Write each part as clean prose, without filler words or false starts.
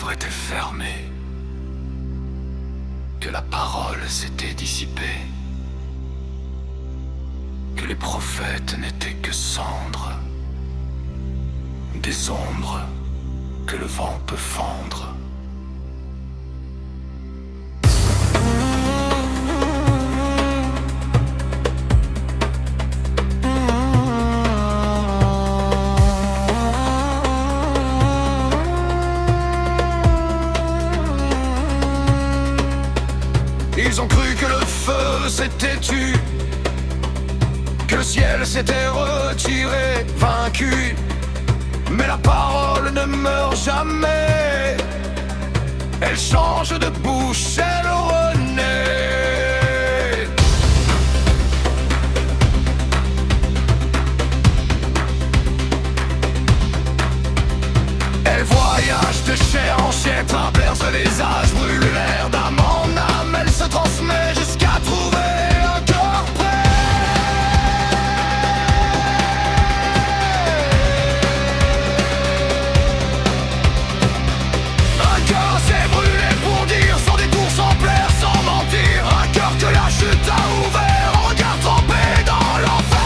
livre était fermé, que la parole s'était dissipée, que les prophètes n'étaient que cendres, des ombres que le vent peut fendre. Ils ont cru que le feu s'était tu, que le ciel s'était retiré, vaincu. Mais la parole ne meurt jamais, elle change de bouche, elle renaît. Elle voyage de chair en chair, traverse les âges, brûle l'air d'âme en âme. Elle se transmet jusqu'à trouver un corps prêt. Un cœur s'est brûlé pour dire, sans détour, sans plaire, sans mentir. Un cœur que la chute a ouvert, un regard trempé dans l'enfer.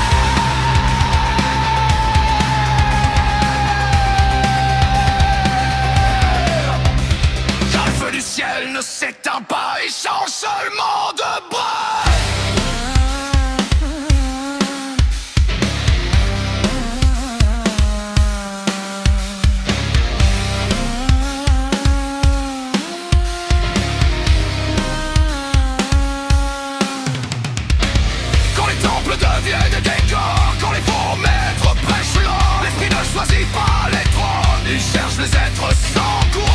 Du ciel ne s'éteint pas, il change seulement de bras. Quand les temples deviennent des décors, quand les faux maîtres prêchent l'or, l'esprit ne choisit pas les trônes, il cherche les êtres sans couronne.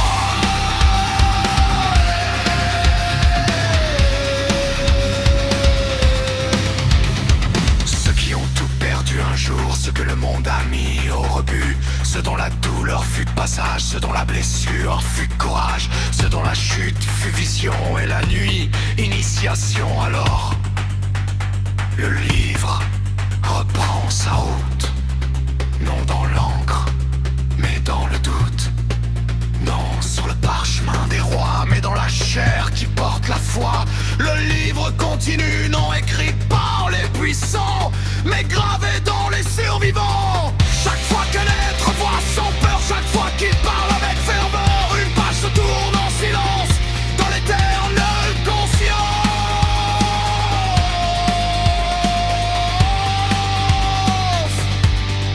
Ceux que le monde a mis au rebut, ceux dont la douleur fut passage, ceux dont la blessure fut courage, ceux dont la chute fut vision et la nuit initiation. Alors le livre reprend sa route, non dans l'encre mais dans le doute, non sur le parchemin des rois mais dans la chair qui porte la foi. Le livre continue, non écrit par les puissants mais gravé dans les survivants. Chaque fois qu'un être voit son peur, chaque fois qu'il parle avec ferveur, une page se tourne en silence dans l'éternelle conscience.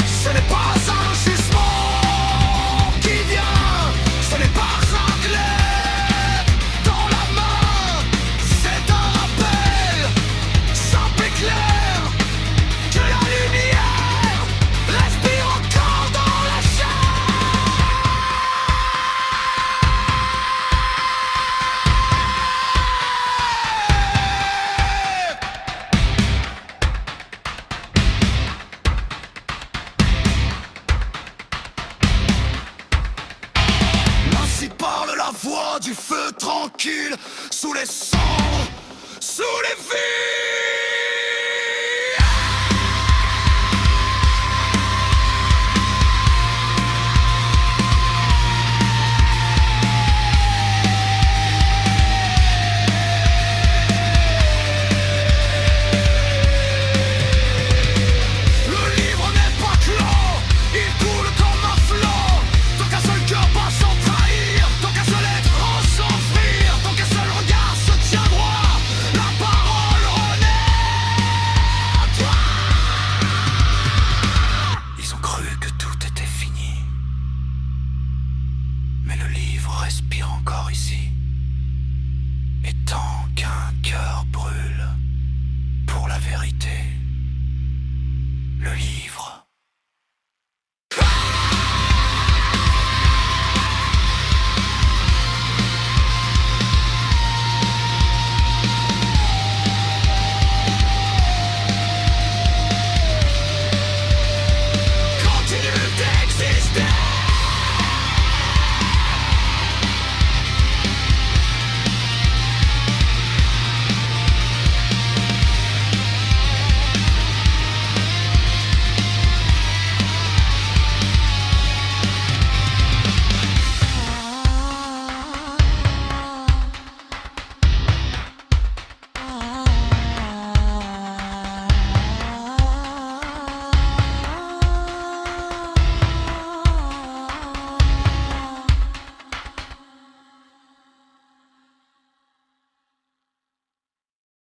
Ce n'est pas un jugement qui vient, ce n'est pas un glaive dans la main, c'est un rappel simple et clair que la lumière respire encore dans la ainsi parle la voix du feu tranquille, sous les cendres, sous les vies.